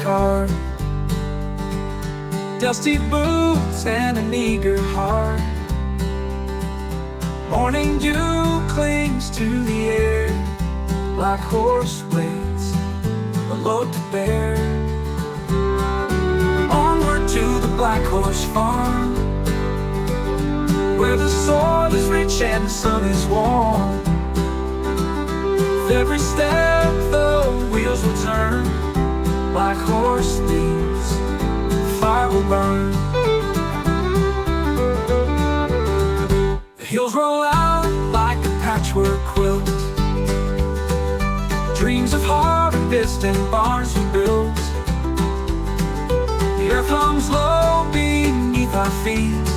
car, dusty boots and an eager heart. Morning dew clings to the air, like horse blades, a load to bear. Onward to the Black Horse Farm, where the soil is rich and the sun is warm. With every step the wheels will turn, like horse thieves, fire will burn. The hills roll out like a patchwork quilt, dreams of harvest and barns we built. The earth hums low beneath our feet,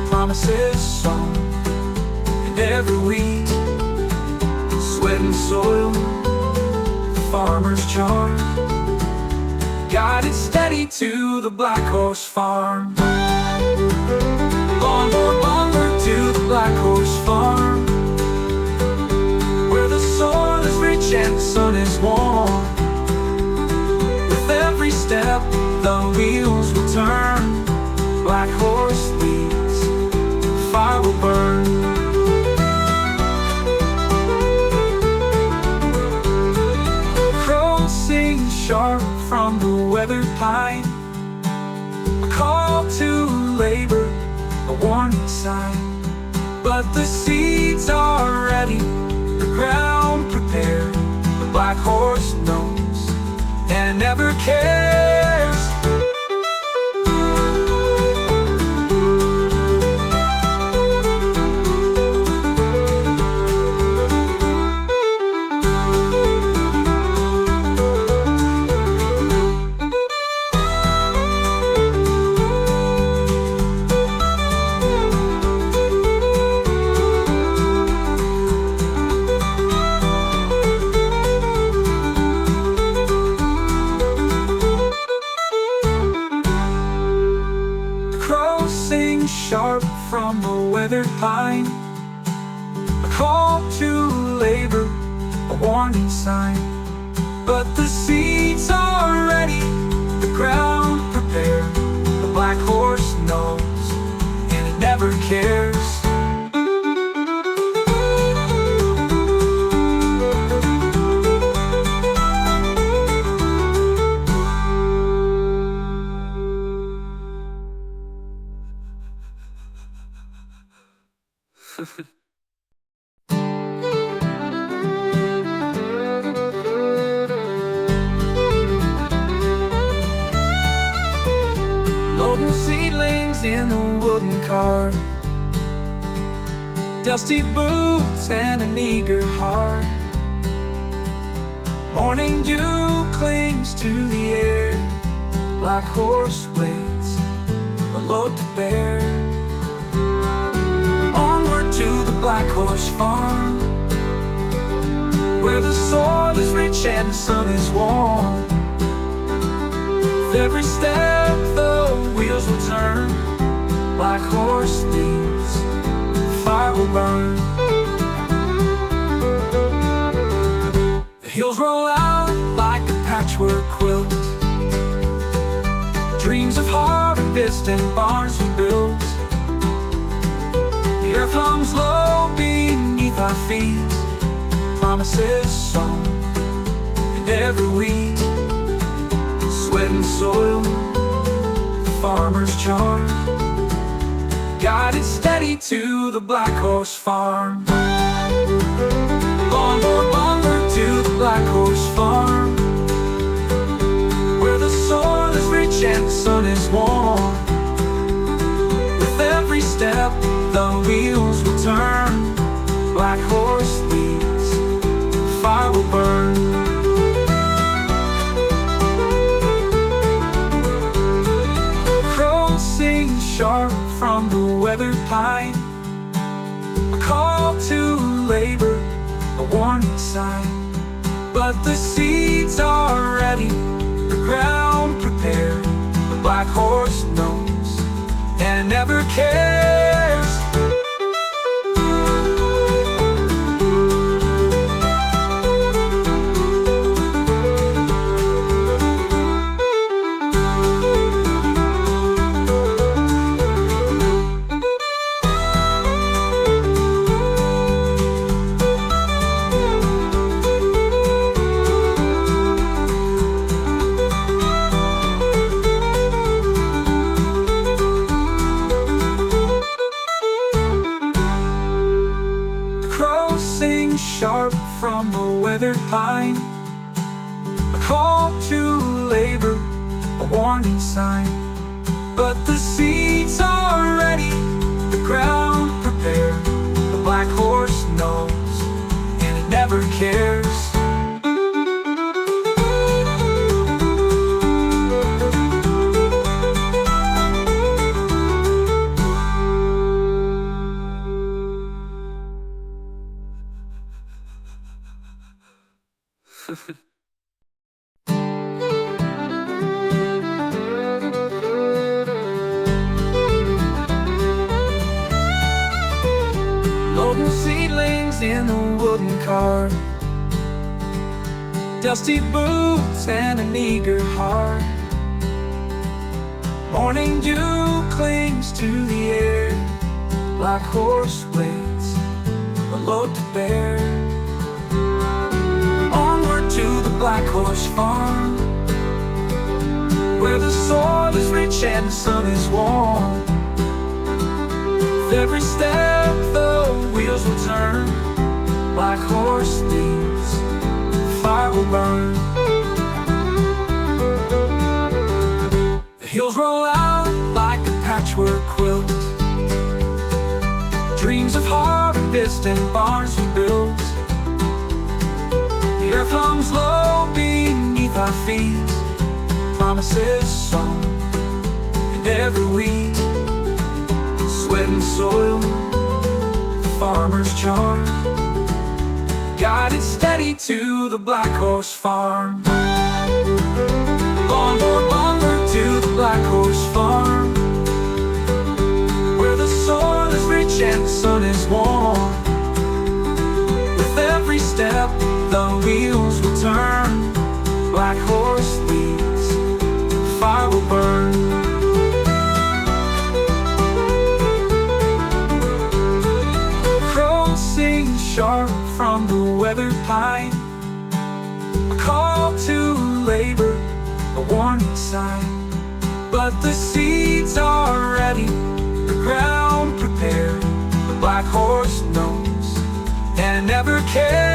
promises sown in every weed. Sweat and soil, the farmer's charm, guided steady to the Black Horse Farm. Onward, onward to the Black Horse Farm, where the soil is rich and the sun is warm. With every step the wheels will turn, black horse leads, fire will burn. Crows sing sharp from the weathered pine, a call to labor, a warning sign. But the seeds are ready, the ground prepared. The black horse knows and never cares. Sharp from the weathered pine, a call to labor, a warning sign. But the seeds are ready, the ground prepared. The black horse knows and it never cares. Loading seedlings in a wooden cart, dusty boots and an eager heart. Morning dew clings to the air, like horse blades, a load to bear. To the Black Horse Farm, where the soil is rich and the sun is warm. With every step the wheels will turn, like horse thieves, fire will burn. The hills roll out like a patchwork quilt, dreams of harvest and barns we built. The earth hums low beneath our feet, promises sown in every weed. Sweat and soil, the farmer's charm, guided steady to the Black Horse Farm. Onward, onward to the Black Horse Farm, where the soil is rich and the sun is warm. With every step the wheels will turn, black horse leads, fire will burn. Crows sing sharp from the weathered pine, a call to labor, a warning sign. But the seeds are ready, the ground prepared. The black horse knows and never cares. from the weathered pine, a call to labor, a warning sign. But the seeds are ready, the ground prepared. The black horse knows, and it never cares. Loading seedlings in a wooden cart, dusty boots and an eager heart. Morning dew clings to the air, black horse waits, a load to bear. Onward to the black horse farm, where the soil is rich and the sun is warm. With every step the wheels will turn, black horse leads, fire will burn. The hills roll out like a patchwork quilt, dreams of harvest and barns we built. The earth hums low beneath our feet, promises sown in every weed. Sweat and soil, the farmer's charm, guided steady to the black horse farm. Onward, onward to the black horse farm, where the soil is rich and the sun is warm. With every step the wheels will turn, black horse leads, fire will burn. Crows sing sharp from the weathered pine, a call to labor, a warning sign. But the seeds are ready, the ground prepared. The black horse knows and never cares.